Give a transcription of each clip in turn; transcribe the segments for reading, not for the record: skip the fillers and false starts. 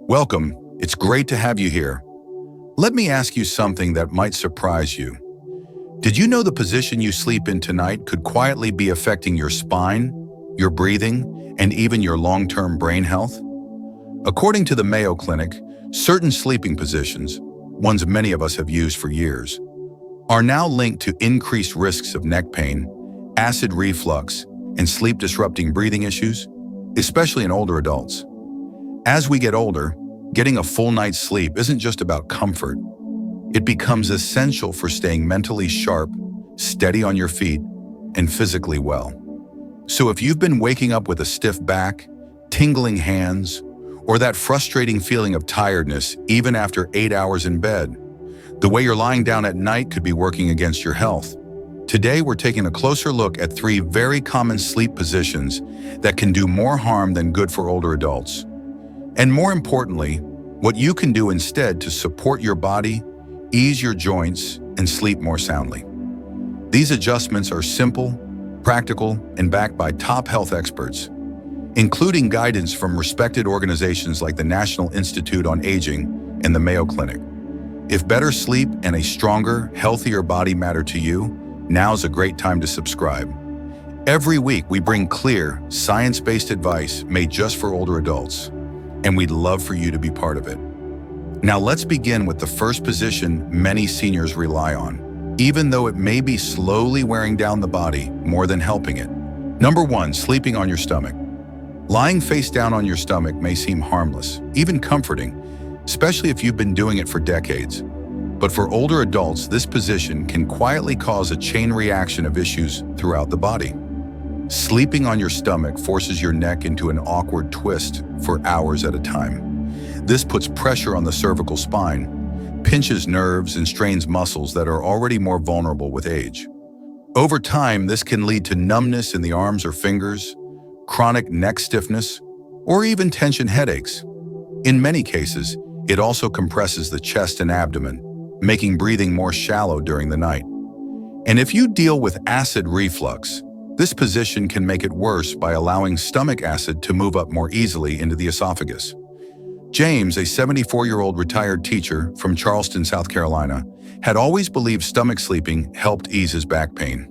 Welcome. It's great to have you here. Let me ask you something that might surprise you. Did you know the position you sleep in tonight could quietly be affecting your spine, your breathing, and even your long-term brain health? According to the Mayo Clinic, certain sleeping positions, ones many of us have used for years, are now linked to increased risks of neck pain, acid reflux, and sleep-disrupting breathing issues, especially in older adults. As we get older, getting a full night's sleep isn't just about comfort. It becomes essential for staying mentally sharp, steady on your feet, and physically well. So if you've been waking up with a stiff back, tingling hands, or that frustrating feeling of tiredness even after 8 hours in bed, the way you're lying down at night could be working against your health. Today, we're taking a closer look at 3 very common sleep positions that can do more harm than good for older adults. And more importantly, what you can do instead to support your body, ease your joints, and sleep more soundly. These adjustments are simple, practical, and backed by top health experts, including guidance from respected organizations like the National Institute on Aging and the Mayo Clinic. If better sleep and a stronger, healthier body matter to you, now's a great time to subscribe. Every week, we bring clear, science-based advice made just for older adults, and we'd love for you to be part of it. Now let's begin with the first position many seniors rely on, even though it may be slowly wearing down the body more than helping it. Number 1, sleeping on your stomach. Lying face down on your stomach may seem harmless, even comforting, especially if you've been doing it for decades. But for older adults, this position can quietly cause a chain reaction of issues throughout the body. Sleeping on your stomach forces your neck into an awkward twist for hours at a time. This puts pressure on the cervical spine, pinches nerves, and strains muscles that are already more vulnerable with age. Over time, this can lead to numbness in the arms or fingers, chronic neck stiffness, or even tension headaches. In many cases, it also compresses the chest and abdomen, making breathing more shallow during the night. And if you deal with acid reflux, this position can make it worse by allowing stomach acid to move up more easily into the esophagus. James, a 74-year-old retired teacher from Charleston, South Carolina, had always believed stomach sleeping helped ease his back pain.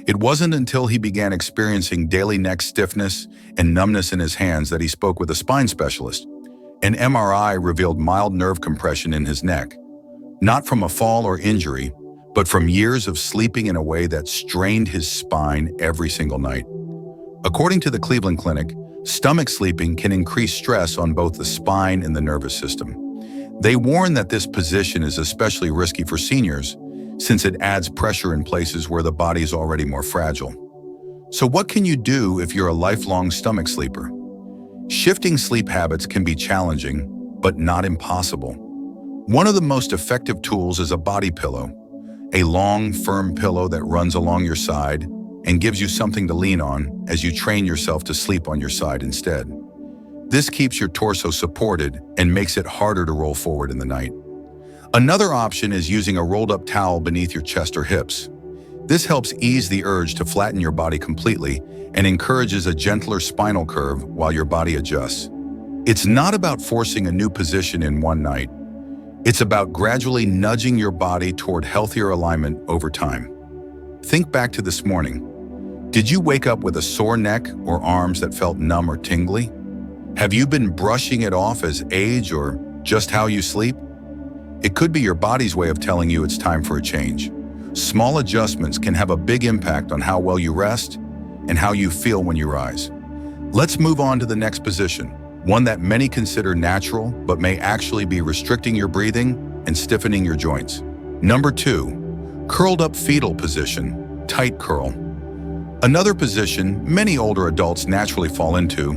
It wasn't until he began experiencing daily neck stiffness and numbness in his hands that he spoke with a spine specialist. An MRI revealed mild nerve compression in his neck, not from a fall or injury, but from years of sleeping in a way that strained his spine every single night. According to the Cleveland Clinic, stomach sleeping can increase stress on both the spine and the nervous system. They warn that this position is especially risky for seniors since it adds pressure in places where the body is already more fragile. So what can you do if you're a lifelong stomach sleeper? Shifting sleep habits can be challenging, but not impossible. One of the most effective tools is a body pillow, a long, firm pillow that runs along your side and gives you something to lean on as you train yourself to sleep on your side instead. This keeps your torso supported and makes it harder to roll forward in the night. Another option is using a rolled-up towel beneath your chest or hips. This helps ease the urge to flatten your body completely and encourages a gentler spinal curve while your body adjusts. It's not about forcing a new position in one night. It's about gradually nudging your body toward healthier alignment over time. Think back to this morning. Did you wake up with a sore neck or arms that felt numb or tingly? Have you been brushing it off as age or just how you sleep? It could be your body's way of telling you it's time for a change. Small adjustments can have a big impact on how well you rest and how you feel when you rise. Let's move on to the next position, one that many consider natural but may actually be restricting your breathing and stiffening your joints. Number 2, curled up fetal position, tight curl. Another position many older adults naturally fall into,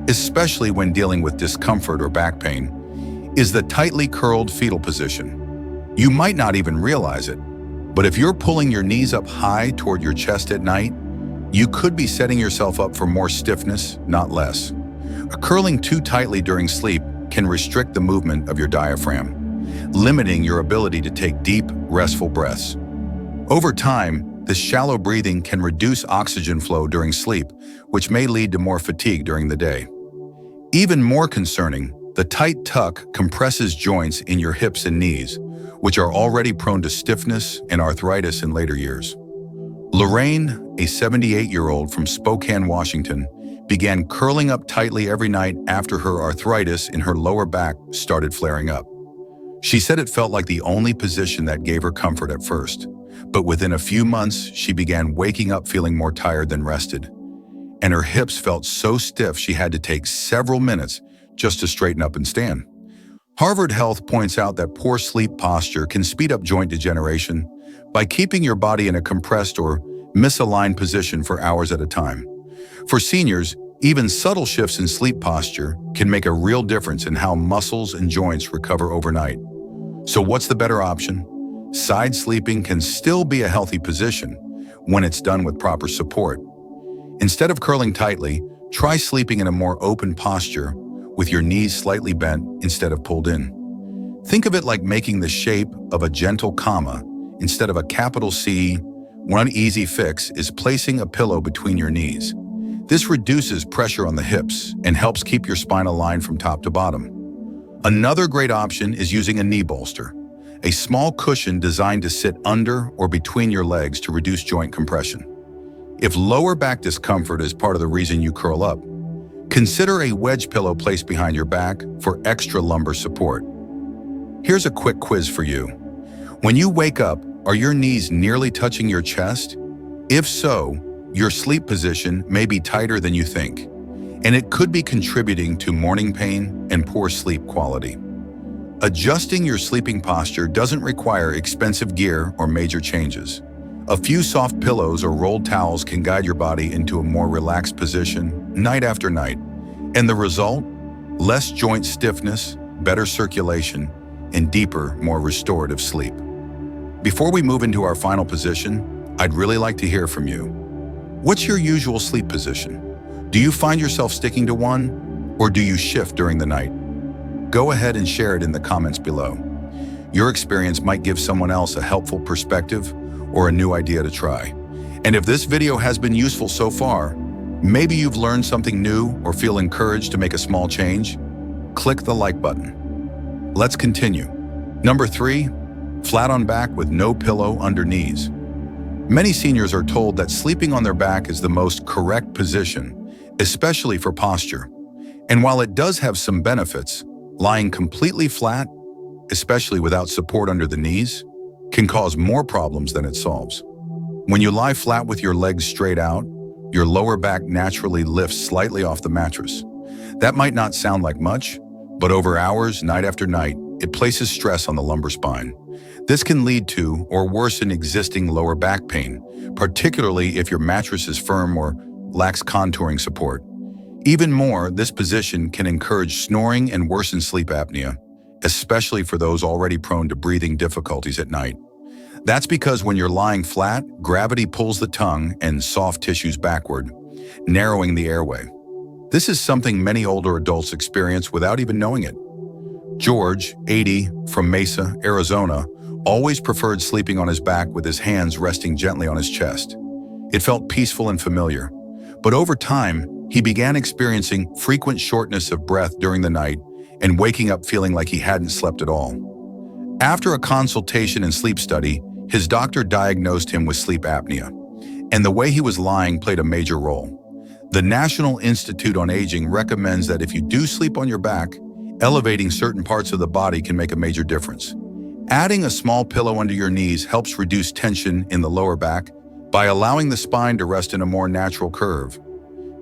especially when dealing with discomfort or back pain, is the tightly curled fetal position. You might not even realize it, but if you're pulling your knees up high toward your chest at night, you could be setting yourself up for more stiffness, not less. Curling too tightly during sleep can restrict the movement of your diaphragm, limiting your ability to take deep, restful breaths. Over time, this shallow breathing can reduce oxygen flow during sleep, which may lead to more fatigue during the day. Even more concerning, The tight tuck compresses joints in your hips and knees, which are already prone to stiffness and arthritis in later years. Lorraine, a 78-year-old from Spokane, Washington, began curling up tightly every night after her arthritis in her lower back started flaring up. She said it felt like the only position that gave her comfort at first, but within a few months, she began waking up feeling more tired than rested, and her hips felt so stiff she had to take several minutes just to straighten up and stand. Harvard Health points out that poor sleep posture can speed up joint degeneration by keeping your body in a compressed or misaligned position for hours at a time. For seniors, even subtle shifts in sleep posture can make a real difference in how muscles and joints recover overnight. So what's the better option? Side sleeping can still be a healthy position when it's done with proper support. Instead of curling tightly, try sleeping in a more open posture with your knees slightly bent instead of pulled in. Think of it like making the shape of a gentle comma instead of a capital C. One easy fix is placing a pillow between your knees. This reduces pressure on the hips and helps keep your spine aligned from top to bottom. Another great option is using a knee bolster, a small cushion designed to sit under or between your legs to reduce joint compression. If lower back discomfort is part of the reason you curl up, consider a wedge pillow placed behind your back for extra lumbar support. Here's a quick quiz for you. When you wake up, are your knees nearly touching your chest? If so, your sleep position may be tighter than you think, and it could be contributing to morning pain and poor sleep quality. Adjusting your sleeping posture doesn't require expensive gear or major changes. A few soft pillows or rolled towels can guide your body into a more relaxed position night after night. And the result? Less joint stiffness, better circulation, and deeper, more restorative sleep. Before we move into our final position, I'd really like to hear from you. What's your usual sleep position? Do you find yourself sticking to one, or do you shift during the night? Go ahead and share it in the comments below. Your experience might give someone else a helpful perspective or a new idea to try. And if this video has been useful so far, maybe you've learned something new or feel encouraged to make a small change, click the like button. Let's continue. Number 3, flat on back with no pillow under knees. Many seniors are told that sleeping on their back is the most correct position, especially for posture. And while it does have some benefits, lying completely flat, especially without support under the knees, can cause more problems than it solves. When you lie flat with your legs straight out, your lower back naturally lifts slightly off the mattress. That might not sound like much, but over hours, night after night, it places stress on the lumbar spine. This can lead to or worsen existing lower back pain, particularly if your mattress is firm or lacks contouring support. Even more, this position can encourage snoring and worsen sleep apnea, especially for those already prone to breathing difficulties at night. That's because when you're lying flat, gravity pulls the tongue and soft tissues backward, narrowing the airway. This is something many older adults experience without even knowing it. George, 80, from Mesa, Arizona, always preferred sleeping on his back with his hands resting gently on his chest. It felt peaceful and familiar. But over time, he began experiencing frequent shortness of breath during the night and waking up feeling like he hadn't slept at all. After a consultation and sleep study, his doctor diagnosed him with sleep apnea, and the way he was lying played a major role. The National Institute on Aging recommends that if you do sleep on your back, elevating certain parts of the body can make a major difference. Adding a small pillow under your knees helps reduce tension in the lower back by allowing the spine to rest in a more natural curve.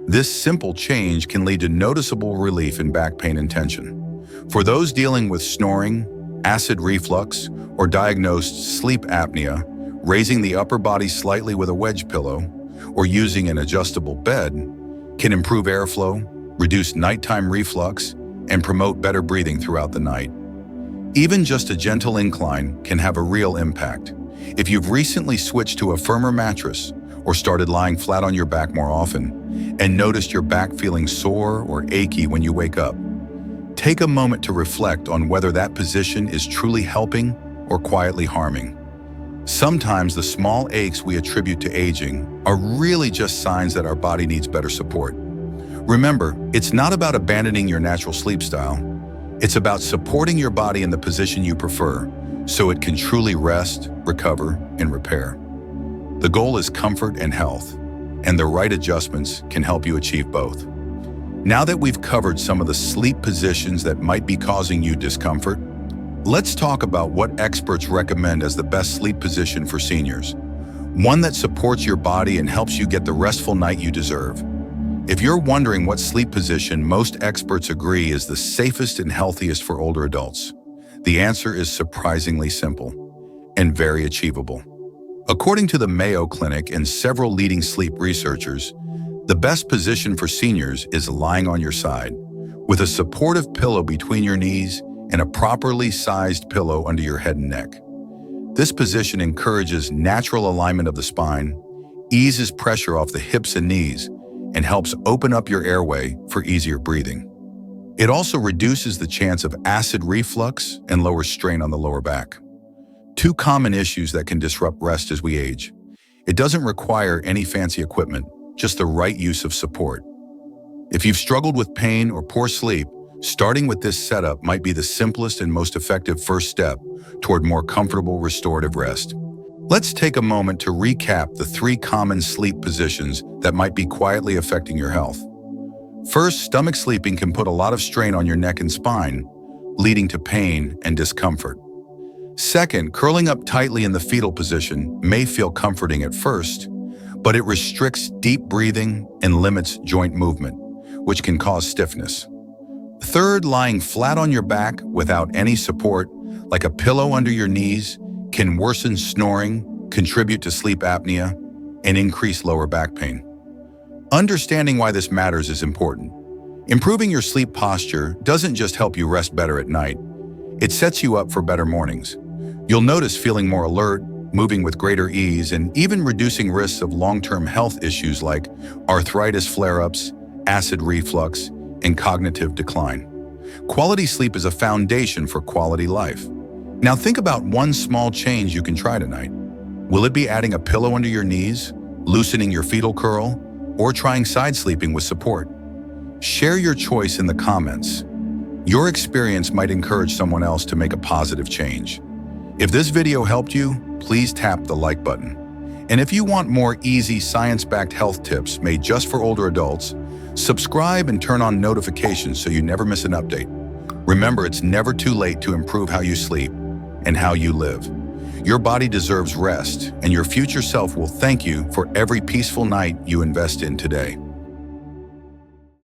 This simple change can lead to noticeable relief in back pain and tension. For those dealing with snoring, acid reflux, or diagnosed sleep apnea, raising the upper body slightly with a wedge pillow or using an adjustable bed can improve airflow, reduce nighttime reflux, and promote better breathing throughout the night. Even just a gentle incline can have a real impact. If you've recently switched to a firmer mattress or started lying flat on your back more often and noticed your back feeling sore or achy when you wake up, take a moment to reflect on whether that position is truly helping or quietly harming. Sometimes the small aches we attribute to aging are really just signs that our body needs better support. Remember, it's not about abandoning your natural sleep style. It's about supporting your body in the position you prefer so it can truly rest, recover, and repair. The goal is comfort and health, and the right adjustments can help you achieve both. Now that we've covered some of the sleep positions that might be causing you discomfort, let's talk about what experts recommend as the best sleep position for seniors. One that supports your body and helps you get the restful night you deserve. If you're wondering what sleep position most experts agree is the safest and healthiest for older adults, the answer is surprisingly simple and very achievable. According to the Mayo Clinic and several leading sleep researchers, the best position for seniors is lying on your side, with a supportive pillow between your knees and a properly sized pillow under your head and neck. This position encourages natural alignment of the spine, eases pressure off the hips and knees, and helps open up your airway for easier breathing. It also reduces the chance of acid reflux and lowers strain on the lower back. Two common issues that can disrupt rest as we age. It doesn't require any fancy equipment, just the right use of support. If you've struggled with pain or poor sleep, starting with this setup might be the simplest and most effective first step toward more comfortable restorative rest. Let's take a moment to recap the 3 common sleep positions that might be quietly affecting your health. First, stomach sleeping can put a lot of strain on your neck and spine, leading to pain and discomfort. Second, curling up tightly in the fetal position may feel comforting at first, but it restricts deep breathing and limits joint movement, which can cause stiffness. Third, lying flat on your back without any support, like a pillow under your knees, can worsen snoring, contribute to sleep apnea, and increase lower back pain. Understanding why this matters is important. Improving your sleep posture doesn't just help you rest better at night, it sets you up for better mornings. You'll notice feeling more alert, moving with greater ease, and even reducing risks of long-term health issues like arthritis flare-ups, acid reflux, and cognitive decline. Quality sleep is a foundation for quality life. Now think about one small change you can try tonight. Will it be adding a pillow under your knees, loosening your fetal curl, or trying side sleeping with support? Share your choice in the comments. Your experience might encourage someone else to make a positive change. If this video helped you, please tap the like button. And if you want more easy science-backed health tips made just for older adults, subscribe and turn on notifications so you never miss an update. Remember, it's never too late to improve how you sleep and how you live. Your body deserves rest, and your future self will thank you for every peaceful night you invest in today.